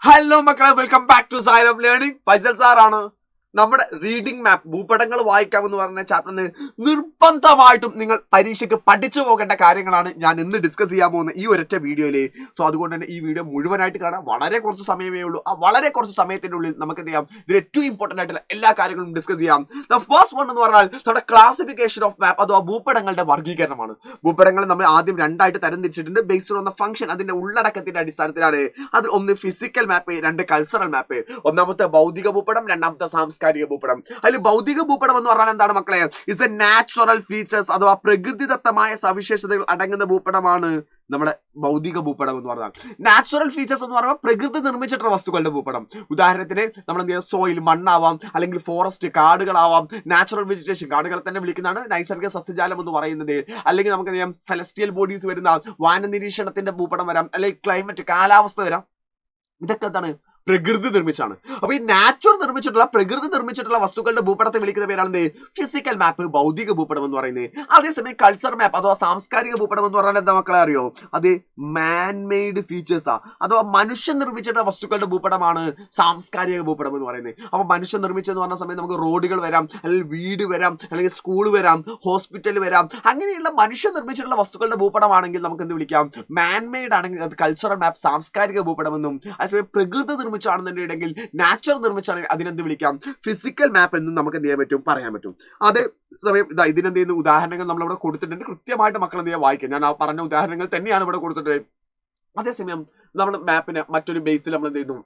Hello, Makala. Welcome back to Side of Learning. Faisal sir ആണ് നമ്മുടെ reading മാപ്പ് ഭൂപടങ്ങൾ വായിക്കാമെന്ന് പറഞ്ഞ ചാപ്റ്ററിന് നിർബന്ധമായിട്ടും നിങ്ങൾ പരീക്ഷയ്ക്ക് പഠിച്ചു പോകേണ്ട കാര്യങ്ങളാണ് ഞാൻ ഇന്ന് ഡിസ്കസ് ചെയ്യാൻ പോകുന്നത് ഈ ഒരൊറ്റ വീഡിയോയില്. സോ അതുകൊണ്ട് തന്നെ ഈ വീഡിയോ മുഴുവനായിട്ട് കാണാൻ വളരെ കുറച്ച് സമയമേ ഉള്ളൂ. ആ വളരെ കുറച്ച് സമയത്തിന്റെ ഉള്ളിൽ നമുക്ക് എന്ത് ചെയ്യാം, ഇതിൽ ഏറ്റവും ഇമ്പോർട്ടന്റ് ആയിട്ടുള്ള എല്ലാ കാര്യങ്ങളും ഡിസ്കസ് ചെയ്യാം. ദ ഫസ്റ്റ് വൺ എന്ന് പറഞ്ഞാൽ നമ്മുടെ ക്ലാസിഫിക്കേഷൻ ഓഫ് മാപ്പ് അഥവാ ഭൂപടങ്ങളുടെ വർഗീകരണമാണ്. ഭൂപടങ്ങൾ നമ്മൾ ആദ്യം രണ്ടായിട്ട് തരംതിരിച്ചിട്ടുണ്ട്. ബേസ്ഡ് ഓൺ ദ ഫംഗ്ഷൻ, അതിന്റെ ഉള്ളടക്കത്തിന്റെ അടിസ്ഥാനത്തിലാണ്. അതിൽ ഒന്ന് ഫിസിക്കൽ മാപ്പ്, രണ്ട് കൾച്ചറൽ മാപ്പ്. ഒന്നാമത്തെ ഭൗതിക ഭൂപടം, രണ്ടാമത്തെ സാംസ്കാരിക ഭൂപടം. അതിൽ ഭൗതിക ഭൂപടം എന്ന് പറഞ്ഞാൽ എന്താണ് മക്കളെ? ഇറ്റ്സ് എ നാച്ചുറൽ ഫീച്ചേഴ്സ് അഥവാ പ്രകൃതിദത്തമായ സവിശേഷതകൾ അടങ്ങുന്ന ഭൂപടമാണ് നമ്മുടെ ഭൗതിക ഭൂപടം എന്ന് പറഞ്ഞാൽ. നാച്ചുറൽ ഫീച്ചേഴ്സ് എന്ന് പറയുമ്പോൾ പ്രകൃതി നിർമ്മിച്ചിട്ടുള്ള വസ്തുക്കളുടെ ഭൂപടം. ഉദാഹരണത്തിന് നമ്മൾ എന്ത് ചെയ്യുക, സോയിൽ മണ്ണാവാം, അല്ലെങ്കിൽ ഫോറസ്റ്റ് കാടുകളാവാം. നാച്ചുറൽ വെജിറ്റേഷൻ കാടുകളെ തന്നെ വിളിക്കുന്നതാണ് നൈസർഗിക സസ്യജാലം എന്ന് പറയുന്നത്. അല്ലെങ്കിൽ നമുക്ക് എന്ത് ചെയ്യാം, സെലസ്റ്റിയൽ ബോഡീസ് വരുന്ന വാന നിരീക്ഷണത്തിന്റെ ഭൂപടം വരാം, അല്ലെങ്കിൽ ക്ലൈമറ്റ് കാലാവസ്ഥ വരാം. ഇതൊക്കെ എന്താണ്, പ്രകൃതി നിർമ്മിച്ചാണ്. അപ്പൊ ഈ നാച്ചുറൽ നിർമ്മിച്ചിട്ടുള്ള പ്രകൃതി നിർമ്മിച്ചിട്ടുള്ള വസ്തുക്കളുടെ ഭൂപടത്തെ വിളിക്കുന്ന പേരാണ് ഫിസിക്കൽ മാപ്പ്, ഭൗതിക ഭൂപടം എന്ന് പറയുന്നത്. അതേസമയം കൾച്ചർ മാപ്പ് അഥവാ സാംസ്കാരിക ഭൂപടം എന്ന് പറഞ്ഞാൽ എന്താ മക്കളെ അറിയോ? അത് മാൻമെയ്ഡ് ഫീച്ചേഴ്സാ അഥവാ മനുഷ്യൻ നിർമ്മിച്ചിട്ടുള്ള വസ്തുക്കളുടെ ഭൂപടമാണ് സാംസ്കാരിക ഭൂപടം എന്ന് പറയുന്നത്. അപ്പൊ മനുഷ്യൻ നിർമ്മിച്ചെന്ന് പറഞ്ഞ സമയത്ത് നമുക്ക് റോഡുകൾ വരാം, അല്ലെങ്കിൽ വീട് വരാം, അല്ലെങ്കിൽ സ്കൂൾ വരാം, ഹോസ്പിറ്റൽ വരാം. അങ്ങനെയുള്ള മനുഷ്യൻ നിർമ്മിച്ചിട്ടുള്ള വസ്തുക്കളുടെ ഭൂപടമാണെങ്കിൽ നമുക്ക് എന്ത് വിളിക്കാം? മാൻമെയ്ഡ് ആണെങ്കിൽ അത് കൾച്ചറൽ മാപ്പ്, സാംസ്കാരിക ഭൂപടമെന്നും. അതേസമയം പ്രകൃതി നിർമ്മിച്ചാണെന്നുണ്ടെങ്കിൽ, നാച്ചുറൽ നിർമ്മിച്ചാണെങ്കിൽ അതിനെന്ത് വിളിക്കാം? ഫിസിക്കൽ മാപ്പ് എന്നും നമുക്ക് എന്ത് ചെയ്യാൻ പറ്റും, പറയാൻ പറ്റും. അതേ സമയം ഇതിനെന്ത് ചെയ്യുന്ന ഉദാഹരണങ്ങൾ നമ്മളിവിടെ കൊടുത്തിട്ടുണ്ട്. കൃത്യമായിട്ട് മക്കൾ എന്ത് ചെയ്യാൻ വായിക്കാം. ഞാൻ ആ പറഞ്ഞ ഉദാഹരണങ്ങൾ തന്നെയാണ് ഇവിടെ കൊടുത്തിട്ട്. അതേസമയം നമ്മൾ മാപ്പിന് മറ്റൊരു ബേസിൽ നമ്മൾ എന്ത് ചെയ്യുന്നു,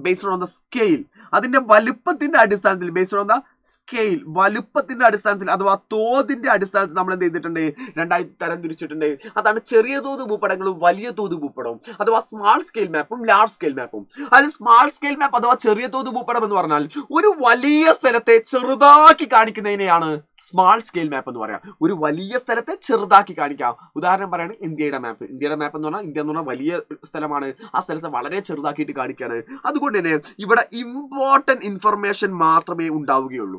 ബേസ്ഡ് ഓൺ ദ സ്കെയിൽ, അതിന്റെ വലുപ്പത്തിന്റെ അടിസ്ഥാനത്തിൽ, ബേസ്ഡ് ഓൺ ദ സ്കെയിൽ, വലുപ്പത്തിന്റെ അടിസ്ഥാനത്തിൽ അഥവാ തോതിന്റെ അടിസ്ഥാനത്തിൽ നമ്മൾ എന്ത് ചെയ്തിട്ടുണ്ട്, രണ്ടായി തരം തിരിച്ചിട്ടുണ്ട്. അതാണ് ചെറിയ തോത് ഭൂപടങ്ങളും വലിയ തോത് ഭൂപടവും അഥവാ സ്മാൾ സ്കെയിൽ മാപ്പും ലാർജ് സ്കെയിൽ മാപ്പും. അതിൽ സ്മാൾ സ്കെയിൽ മാപ്പ് അഥവാ ചെറിയ തോത് ഭൂപടം എന്ന് പറഞ്ഞാൽ ഒരു വലിയ സ്ഥലത്തെ ചെറുതാക്കി കാണിക്കുന്നതിനെയാണ് സ്മാൾ സ്കെയിൽ മാപ്പ് എന്ന് പറയാം. ഒരു വലിയ സ്ഥലത്തെ ചെറുതാക്കി കാണിക്കാം. ഉദാഹരണം പറയുകയാണെങ്കിൽ ഇന്ത്യയുടെ മാപ്പ്. ഇന്ത്യയുടെ മാപ്പ് എന്ന് പറഞ്ഞാൽ ഇന്ത്യ എന്ന് പറഞ്ഞാൽ വലിയ സ്ഥലമാണ്. ആ സ്ഥലത്തെ വളരെ ചെറുതാക്കിയിട്ട് കാണിക്കുകയാണ്. അതുകൊണ്ട് തന്നെ ഇവിടെ ഇമ്പോർട്ടന്റ് ഇൻഫർമേഷൻ മാത്രമേ ഉണ്ടാവുകയുള്ളൂ.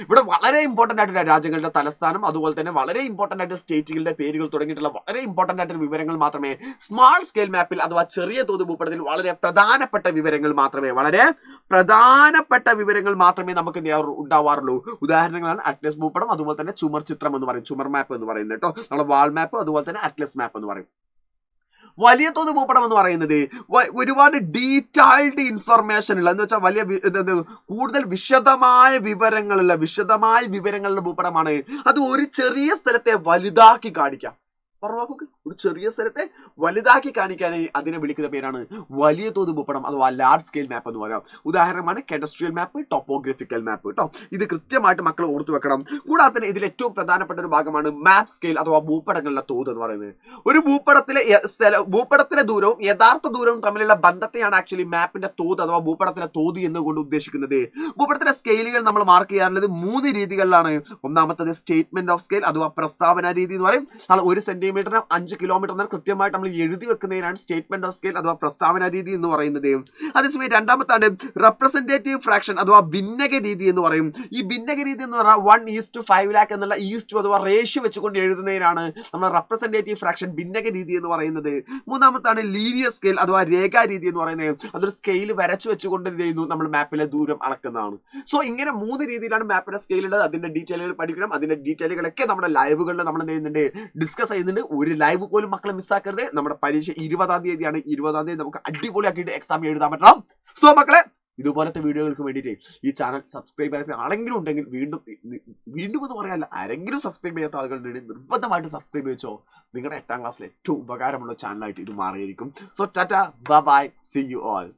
ഇവിടെ വളരെ ഇമ്പോർട്ടന്റ് ആയിട്ടുള്ള രാജ്യങ്ങളുടെ തലസ്ഥാനം, അതുപോലെ തന്നെ വളരെ ഇമ്പോർട്ടന്റ് ആയിട്ട് സ്റ്റേറ്റുകളുടെ പേരുകൾ തുടങ്ങിയിട്ടുള്ള വളരെ ഇമ്പോർട്ടന്റ് ആയിട്ടുള്ള വിവരങ്ങൾ മാത്രമേ സ്മാൾ സ്കെയിൽ മാപ്പിൽ അഥവാ ചെറിയ തോത് ഭൂപടത്തിൽ വളരെ പ്രധാനപ്പെട്ട വിവരങ്ങൾ മാത്രമേ നമുക്ക് ഉണ്ടാവാറുള്ളൂ. ഉദാഹരണങ്ങളാണ് അറ്റ്ലസ് ഭൂപടം, അതുപോലെ തന്നെ ചുമർ ചിത്രം എന്ന് പറയും, ചുമർ മാപ്പ് എന്ന് പറയുന്നത് കേട്ടോ. നമ്മുടെ വാൾ മാപ്പ്, അതുപോലെ തന്നെ അറ്റ്ലസ് മാപ്പ് എന്ന് പറയും. വലിയ തോത് ഭൂപടം എന്ന് പറയുന്നത് ഒരുപാട് ഡീറ്റെയിൽഡ് ഇൻഫർമേഷൻ ഉള്ള, എന്ന് വെച്ചാൽ വലിയ കൂടുതൽ വിശദമായ വിവരങ്ങളുള്ള ഭൂപടമാണ്. അത് ഒരു ചെറിയ സ്ഥലത്തെ വലുതാക്കി കാണിക്കാം. ഒരു ചെറിയ സ്ഥലത്തെ വലുതാക്കി കാണിക്കാനായി അതിനെ വിളിക്കുന്ന പേരാണ് വലിയ തോത് ഭൂപടം അഥവാ ലാർജ് സ്കെയിൽ മാപ്പ് എന്ന് പറയാം. ഉദാഹരണമാണ് കാഡസ്ട്രിയൽ മാപ്പ്, ടോപ്പോഗ്രഫിക്കൽ മാപ്പ് കേട്ടോ. ഇത് കൃത്യമായിട്ട് മക്കൾ ഓർത്തു വെക്കണം. കൂടാതെ തന്നെ ഇതിൽ ഏറ്റവും പ്രധാനപ്പെട്ട ഒരു ഭാഗമാണ് മാപ്പ് സ്കെയിൽ അഥവാ ഭൂപടങ്ങളുടെ തോത് എന്ന് പറയുന്നത്. ഒരു ഭൂപടത്തിലെ ദൂരവും യഥാർത്ഥ ദൂരവും തമ്മിലുള്ള ബന്ധത്തെയാണ് ആക്ച്വലി മാപ്പിന്റെ തോത് അഥവാ ഭൂപടത്തിലെ തോത് എന്നുകൊണ്ട് ഉദ്ദേശിക്കുന്നത്. ഭൂപടത്തിലെ സ്കെയിലുകൾ നമ്മൾ മാർക്ക് ചെയ്യാറുള്ളത് 3 രീതികളിലാണ്. ഒന്നാമത്തത് സ്റ്റേറ്റ്മെന്റ് ഓഫ് സ്കെയിൽ അഥവാ പ്രസ്താവന രീതി എന്ന് പറയും. 1 സെന്റിമീറ്ററിന് 5 കിലോമീറ്റർ കൃത്യമായിട്ട് നമ്മൾ എഴുതി വെക്കുന്നതിനാണ് സ്റ്റേറ്റ്മെന്റ് ഓഫ് സ്കെയിൽ അഥവാ പ്രസ്താവന രീതി എന്ന് പറയുന്നത്. അതേസമയം രണ്ടാമത്താണ് റെപ്രസെന്റേറ്റീവ് ഫ്രാക്ഷൻ അഥവാ ഭിന്നക രീതി എന്ന് പറയും. ഈ ഭിന്നക രീതി എന്ന് പറഞ്ഞാൽ 1:5 lakh എന്നുള്ള ഈസ്റ്റ് അഥവാ റേഷ്യോ വെച്ചുകൊണ്ട് എഴുതുന്നതിനാണ് നമ്മൾ റെപ്രസെന്റേറ്റീവ് ഫ്രാക്ഷൻ ഭിന്നക രീതി എന്ന് പറയുന്നത്. മൂന്നാമത്താണ് ലീനിയർ സ്കെയിൽ അഥവാ രേഖാ രീതി എന്ന് പറയുന്നത്. അതൊരു സ്കെയിൽ വരച്ചു വെച്ചുകൊണ്ട് ചെയ്യുന്നു, നമ്മൾ മാപ്പിലെ ദൂരം അളക്കുന്നതാണ്. സോ ഇങ്ങനെ 3 രീതിയിലാണ് മാപ്പിലെ സ്കെയിൽ ഉള്ളത്. അതിന്റെ ഡീറ്റെയിലുകൾ പഠിക്കണം. അതിന്റെ ഡീറ്റെയിലുകളൊക്കെ നമ്മുടെ ലൈവുകളിൽ നമ്മൾ ഡിസ്കസ് ചെയ്യുന്നുണ്ട്. ഒരു ലൈവ് പോലും മക്കളെ മിസ്സാക്കരുത്. നമ്മുടെ പരീക്ഷ 20-ാം തീയതിയാണ്. 20-ാം തീയതി നമുക്ക് അടിപൊളിയാക്കിയിട്ട് എക്സാം എഴുതാൻ പറ്റണം. സോ മക്കളെ, ഇതുപോലത്തെ വീഡിയോകൾക്ക് വേണ്ടിയിട്ട് ഈ ചാനൽ സബ്സ്ക്രൈബ് ചെയ്യാത്ത ആരെങ്കിലും ഉണ്ടെങ്കിൽ വീണ്ടും എന്ന് പറയാനല്ല, ആരെങ്കിലും സബ്സ്ക്രൈബ് ചെയ്യാത്ത ആളുകളുണ്ടെങ്കിൽ നിർബന്ധമായിട്ട് സബ്സ്ക്രൈബ് വെച്ചോ. നിങ്ങളുടെ 8ാം ക്ലാസ്സിലെ ഏറ്റവും ഉപകാരമുള്ള ചാനലായിട്ട് ഇത് മാറിയിരിക്കും. So tata, bye, see you all.